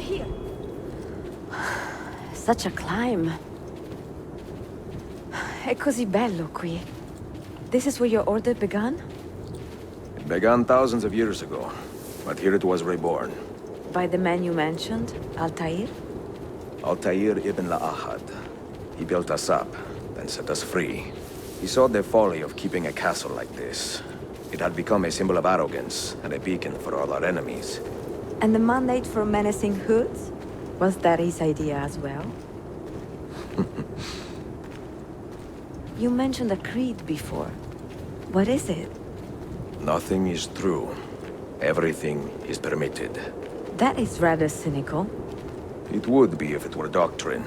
here. Such a climb. È così bello qui. This is where your order began? It began thousands of years ago, but here it was reborn. By the man you mentioned, Altair? Altair ibn La'ahad. He built us up, then set us free. He saw the folly of keeping a castle like this. It had become a symbol of arrogance and a beacon for all our enemies. And the mandate for menacing hoods? Was that his idea as well? You mentioned a creed before. What is it? Nothing is true. Everything is permitted. That is rather cynical. It would be if it were doctrine,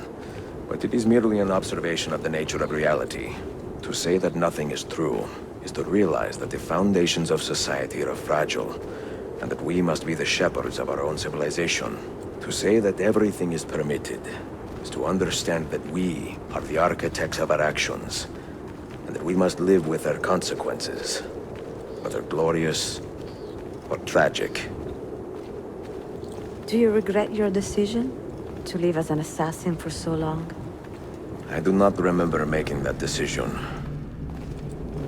but it is merely an observation of the nature of reality. To say that nothing is true is to realize that the foundations of society are fragile, and that we must be the shepherds of our own civilization. To say that everything is permitted is to understand that we are the architects of our actions, and that we must live with their consequences, whether glorious or tragic. Do you regret your decision to live as an assassin for so long? I do not remember making that decision.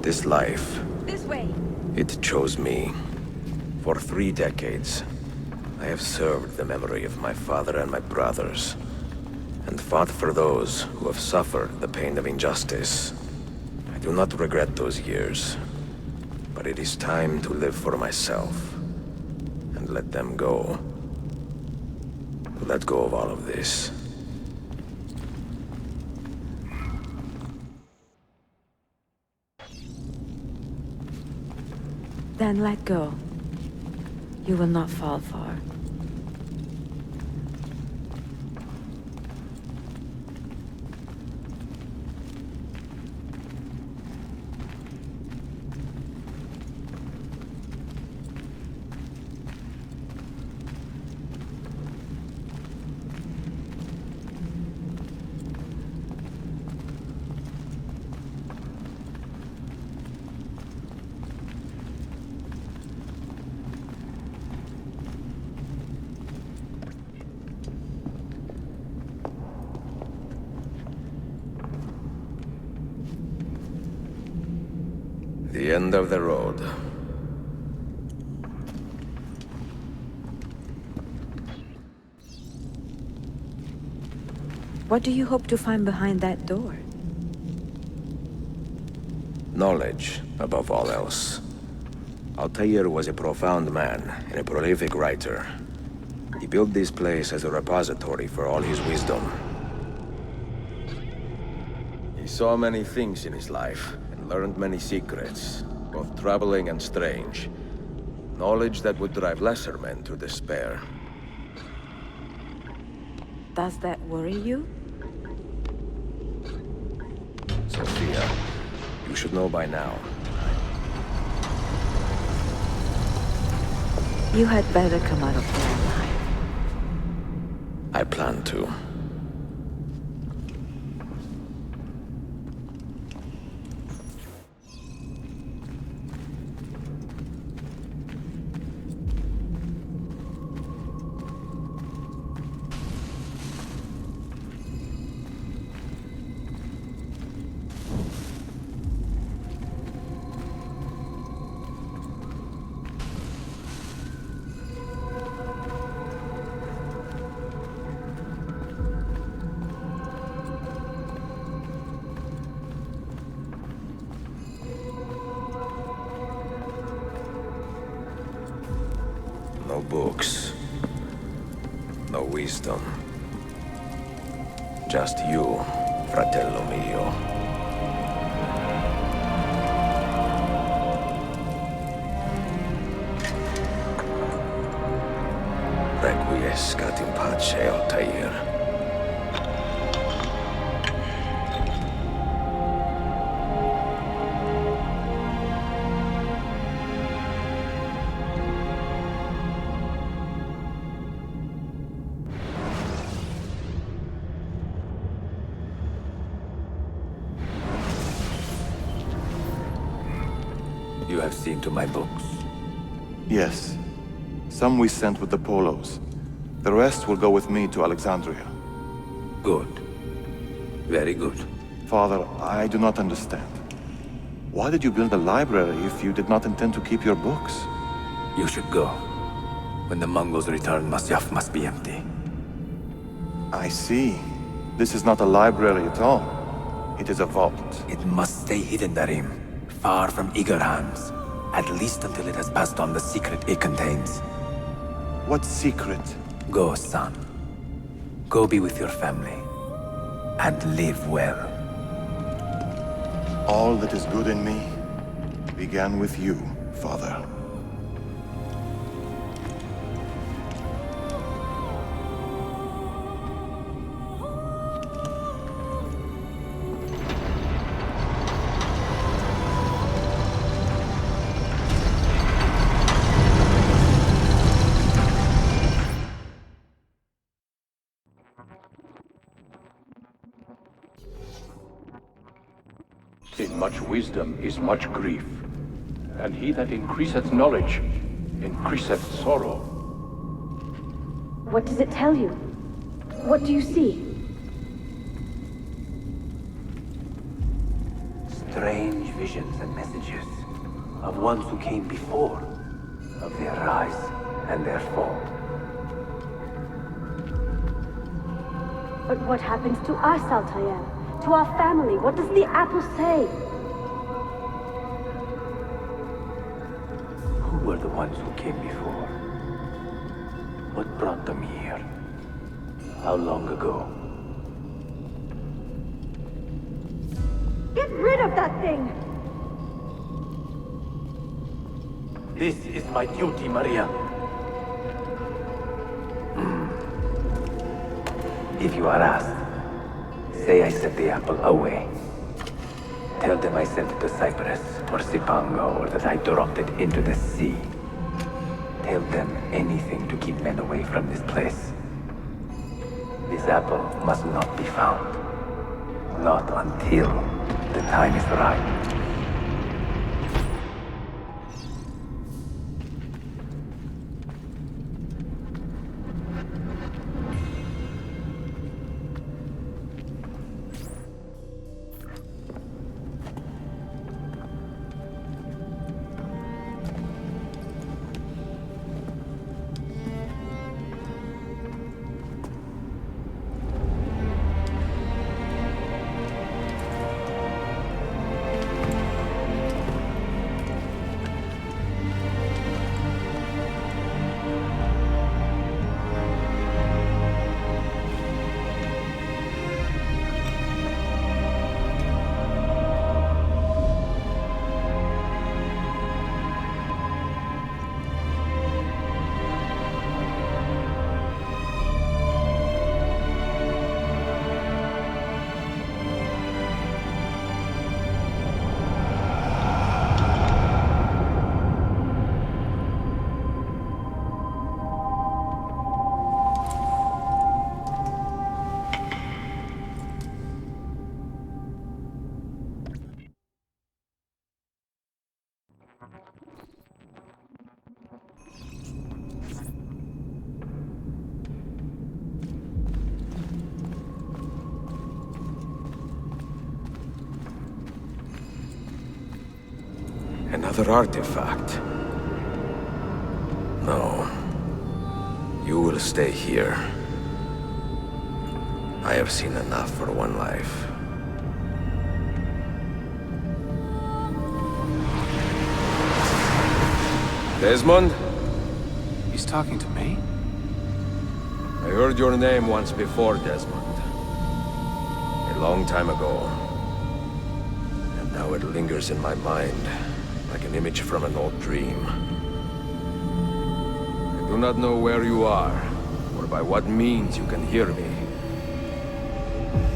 This life, This way! it chose me. For 3 decades, I have served the memory of my father and my brothers, and fought for those who have suffered the pain of injustice. I do not regret those years, but it is time to live for myself, and let them go. Let go of all of this. Then let go. You will not fall far. The end of the road. What do you hope to find behind that door? Knowledge, above all else. Altair was a profound man and a prolific writer. He built this place as a repository for all his wisdom. He saw many things in his life, and learned many secrets, both troubling and strange. Knowledge that would drive lesser men to despair. Does that worry you? Sophia, you should know by now. You had better come out of there alive. I plan to. No books. No wisdom. Just you, fratello mio. Requiescat in pace, Altair. You have seen to my books. Yes. Some we sent with the Polos. The rest will go with me to Alexandria. Good. Very good. Father, I do not understand. Why did you build a library if you did not intend to keep your books? You should go. When the Mongols return, Masyaf must be empty. I see. This is not a library at all. It is a vault. It must stay hidden, Darim. Far from eager hands. At least until it has passed on the secret it contains. What secret? Go, son. Go be with your family. And live well. All that is good in me began with you, Father. In much wisdom is much grief, and he that increaseth knowledge increaseth sorrow. What does it tell you? What do you see? Strange visions and messages of ones who came before, of their rise and their fall. But what happens to us, Altair? To our family? What does the apple say? Who were the ones who came before? What brought them here? How long ago? Get rid of that thing! This is my duty, Maria. If you are asked, say I set the apple away. Tell them I sent it to Cyprus or Cipango, or that I dropped it into the sea. Tell them anything to keep men away from this place. This apple must not be found. Not until the time is right. Another artifact. No. You will stay here. I have seen enough for one life. Desmond? He's talking to me? I heard your name once before, Desmond. A long time ago. And now it lingers in my mind, like an image from an old dream. I do not know where you are, or by what means you can hear me.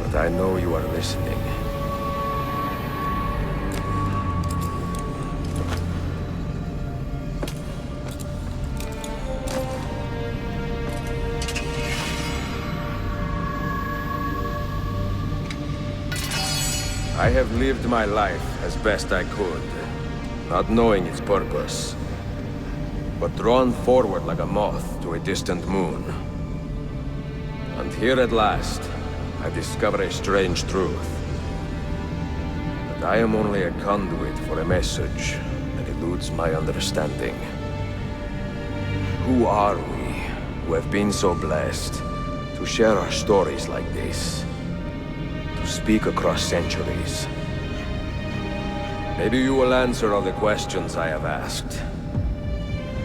But I know you are listening. I have lived my life as best I could, not knowing its purpose, but drawn forward like a moth to a distant moon. And here at last, I discover a strange truth. That I am only a conduit for a message that eludes my understanding. Who are we, who have been so blessed, to share our stories like this? To speak across centuries? Maybe you will answer all the questions I have asked.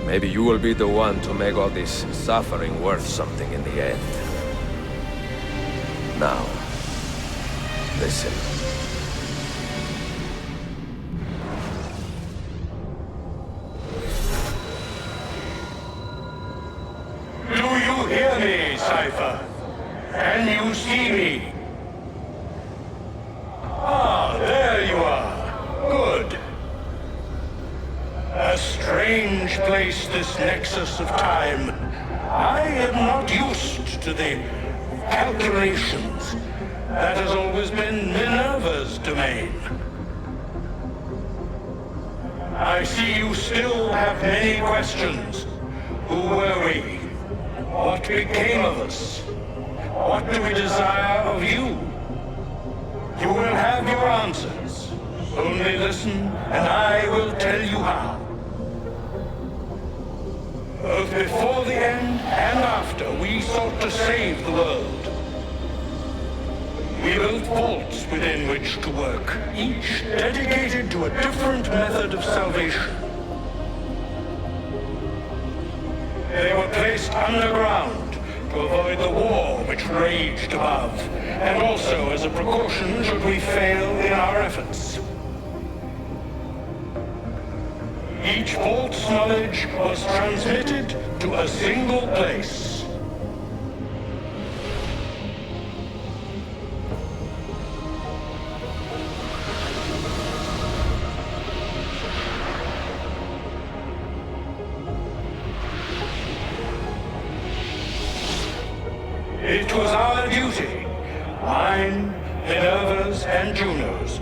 Maybe you will be the one to make all this suffering worth something in the end. Now, listen. Do you hear me, Cypher? Can you see me? Ah, there you are. Good. A strange place, this nexus of time. I am not used to the calculations. That has always been Minerva's domain. I see you still have many questions. Who were we? What became of us? What do we desire of you? You will have your answers. Only listen, and I will tell you how. Both before the end and after, we sought to save the world. We built vaults within which to work, each dedicated to a different method of salvation. They were placed underground to avoid the war which raged above, and also as a precaution should we fail in our efforts. Each vault's knowledge was transmitted to a single place. It was our duty, mine, Minerva's, and Juno's,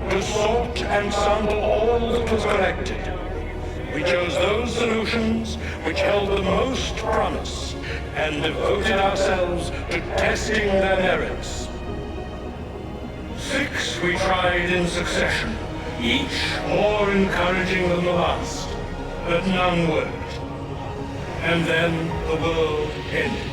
to sort and sample all that was collected. We chose those solutions which held the most promise, and devoted ourselves to testing their merits. 6 we tried in succession, each more encouraging than the last, but none worked. And then the world ended.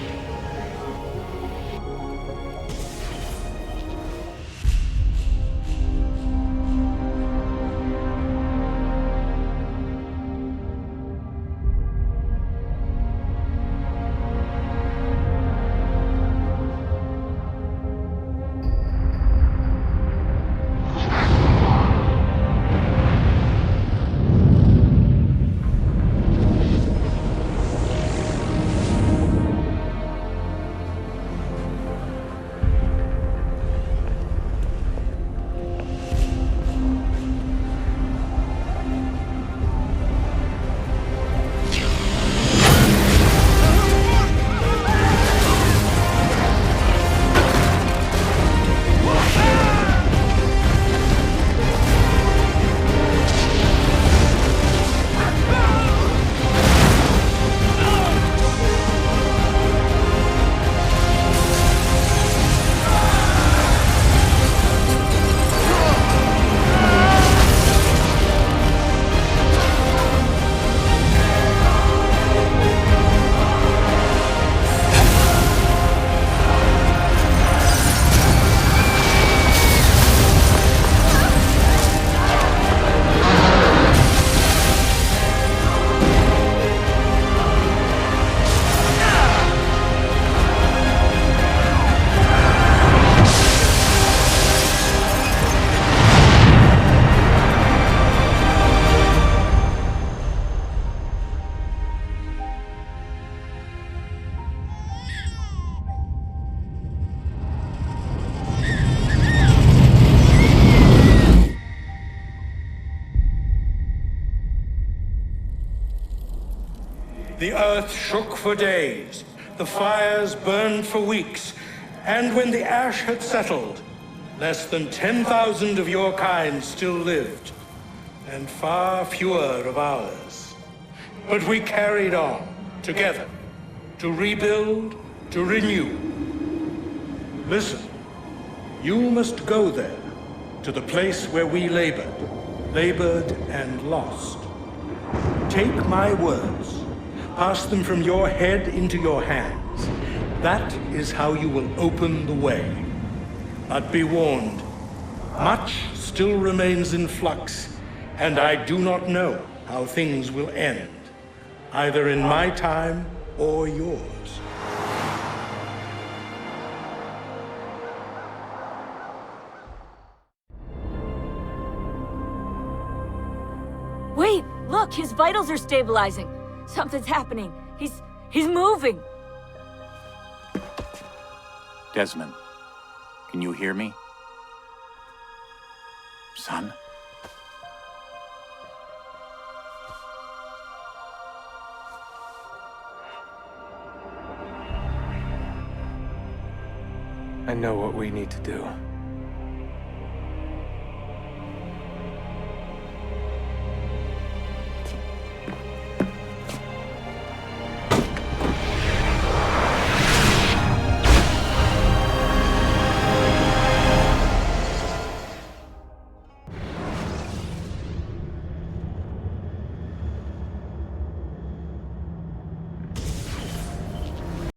The earth shook for days, the fires burned for weeks, and when the ash had settled, less than 10,000 of your kind still lived, and far fewer of ours. But we carried on, together, to rebuild, to renew, Listen. You must go there, to the place where we labored and lost. Take my words. Pass them from your head into your hands. That is how you will open the way. But be warned, much still remains in flux, and I do not know how things will end, either in my time or yours. Wait, look, his vitals are stabilizing. Something's happening. He's moving. Desmond, can you hear me? Son? I know what we need to do.